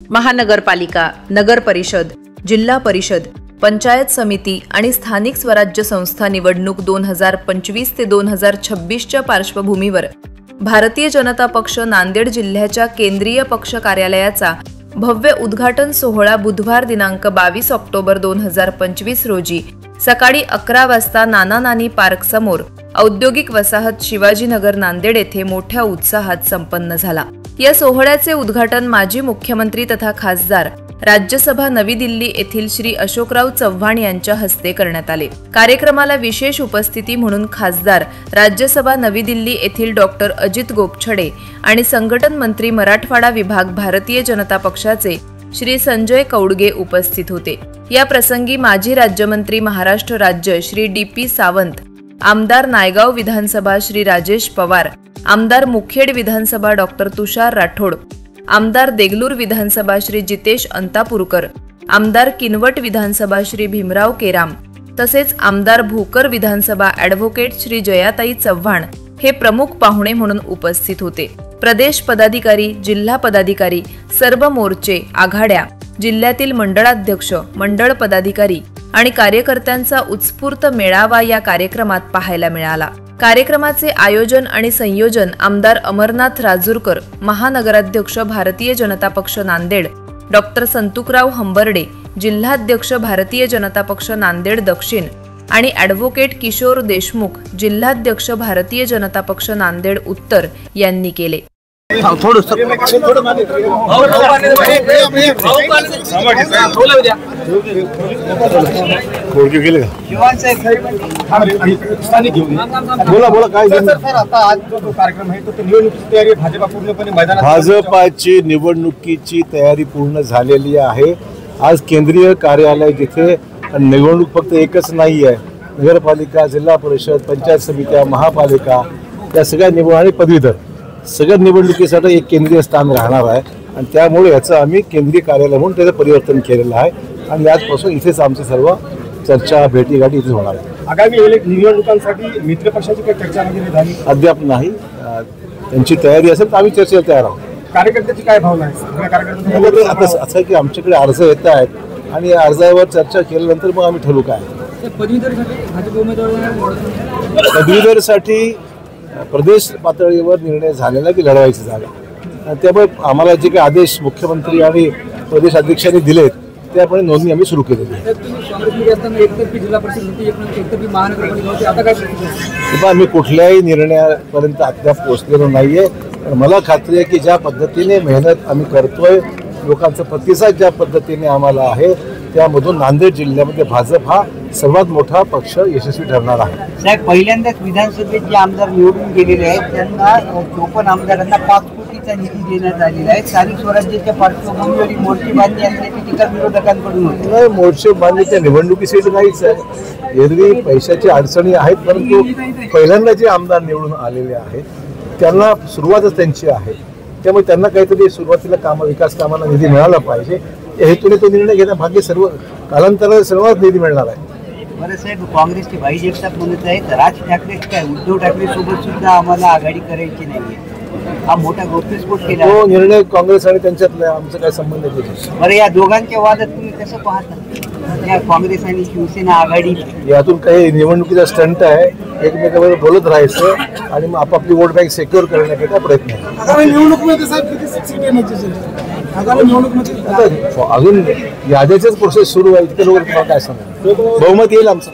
महानगरपालिका, नगर परिषद, जिल्हा परिषद, पंचायत समिती आणि स्थानिक स्वराज्य संस्था निवडणूक 2025 ते 2026च्या पार्श्वभूमीवर भारतीय जनता पक्ष नांदेड जिल्ह्याच्या केंद्रीय पक्ष कार्यालयाचा भव्य उद्घाटन सोहळा बुधवार दिनांक 22 ऑक्टोबर 2025 रोजी सकाळी 11 वाजता नाना नानी पार्क समोर औद्योगिक वसाहत शिवाजीनगर नांदेड येथे मोठ्या उत्साहात संपन्न झाला। या सोहळ्याचे उद्घाटन माजी मुख्यमंत्री तथा खासदार राज्यसभा नवी दिल्ली येथील श्री अशोकराव चव्हाण यांच्या हस्ते करण्यात आले। कार्यक्रमाला विशेष उपस्थिती म्हणून खासदार राज्यसभा नवी दिल्ली येथील डॉक्टर अजित गोपछडे आणि संघटन मंत्री मराठवाडा विभाग भारतीय जनता पक्षाचे श्री संजय कौडगे उपस्थित होते। या प्रसंगी माजी राज्यमंत्री महाराष्ट्र राज्य श्री डी.पी. सावंत, आमदार नायगाव विधानसभा श्री राजेश पवार, आमदार मुखेड विधानसभा डॉक्टर तुषार राठोड, आमदार देगलूर विधानसभा श्री जितेश अंतापूरकर, आमदार किनवट विधानसभा श्री भीमराव केराम तसेच आमदार भोकर विधानसभा ॲडव्होकेट श्री जयाताई चव्हाण हे प्रमुख पाहुणे म्हणून उपस्थित होते। प्रदेश पदाधिकारी, जिल्हा पदाधिकारी, सर्व मोर्चे, आघाड्या, जिल्ह्यातील मंडळाध्यक्ष, मंडळ पदाधिकारी आणि कार्यकर्त्यांचा उत्स्फूर्त मेळावा या कार्यक्रमात पाहायला मिळाला। कार्यक्रमाचे आयोजन आणि संयोजन आमदार अमरनाथ राजूरकर, महानगराध्यक्ष भारतीय जनता पक्ष नांदेड डॉक्टर संतुकराव हंबर्डे, जिल्हाध्यक्ष भारतीय जनता पक्ष नांदेड दक्षिण आणि ॲडव्होकेट किशोर देशमुख, जिल्हाध्यक्ष भारतीय जनता पक्ष नांदेड उत्तर यांनी केले। भाजपाची निवडणुकीची तयारी पूर्ण झालेली आहे। आज केंद्रीय कार्यालय जिथे निवडणूक फक्त एकच नाही आहे, नगरपालिका, जिल्हा परिषद, पंचायत समित्या, महापालिका या सगळ्या निवडणूक आणि पदवीधर सगळ्या निवडणुकीसाठी एक केंद्रीय स्थान राहणार आहे आणि त्यामुळे याचं आम्ही केंद्रीय कार्यालय म्हणून त्याचं परिवर्तन केलेलं आहे आणि आजपासून इथेच आमची सर्व चर्चा, भेटीगाठी इथे होणार आहे। आगामी निवडणुकांसाठी मित्र पक्षाची काही चर्चा वगैरे झाली? अद्याप नाही। त्यांची तयारी असेल तर आम्ही चर्चेला तयार आहोत। कार्यकर्त्याची काय भावना आहे? आता असं आहे की आमच्याकडे अर्ज येत आहेत आणि या अर्जावर चर्चा केल्यानंतर मग आम्ही ठरवू काय। पदवीधरसाठी प्रदेश पातळीवर निर्णय झालेला की लढवायची जागा, त्यामुळे आम्हाला जे काही आदेश मुख्यमंत्री आणि प्रदेश अध्यक्षांनी दिलेत त्याप्रमाणे नोंदणी आम्ही सुरू केलेली आहे। आम्ही कुठल्याही निर्णयापर्यंत अद्याप पोहोचलेलो नाहीये, पण मला खात्री आहे की ज्या पद्धतीने मेहनत आम्ही करतोय, लोकांचा प्रतिसाद ज्या पद्धतीने आम्हाला आहे, त्यामधून नांदेड जिल्ह्यामध्ये भाजप हा सर्वात मोठा पक्ष यशस्वी ठरणार आहे। साहेब, पहिल्यांदाच विधानसभेत जे आमदार निवडून गेलेले आहेत त्यांना 54 आमदारांना 5 कोटीचा निधी देण्यात आलेला आहे। स्थानिक स्वराज्याच्या पार्श्वभूमीवर मोर्चे बांधणी असल्याची टीका विरोधकांकडून होते। नाही, मोर्चे बांधणीच्या निवडणुकीसाठी नाहीच आहे। एरवी पैशाची अडचणी आहेत, परंतु पहिल्यांदा जे आमदार निवडून आलेले आहेत त्यांना सुरुवातच त्यांची आहे, त्यामुळे त्यांना काहीतरी सुरुवातीला विकास कामाला निधी मिळाला पाहिजे या हेतूने तो निर्णय घेणं भाग्य सर्व कालांतराने सर्वात निधी मिळणार आहे। बरं साहेब, काँग्रेसचे भाई जगताप म्हणत आहेत राज ठाकरे काय उद्धव ठाकरे सोबत सुद्धा आम्हाला आघाडी करायची नाहीये, हा मोठा गौप्यस्फोट केला। तो निर्णय काँग्रेस आणि त्यांच्यातला आमचा काय संबंध आहे? बरं, या दोघांच्या वादात तुम्ही कसं पाहता? या काँग्रेस आणि शिवसेना आघाडी यातून काही निवडणुकीचा स्टंट आहे, एकमेकांबरोबर बोलत राहायचं आणि मग आपापली वोट बँक सिक्युअर करण्याचा प्रयत्न आहे। अजून याद्याचेच प्रोसेस सुरू आहे, इतके लोक काय सांगणार, बहुमत येईल आमचं।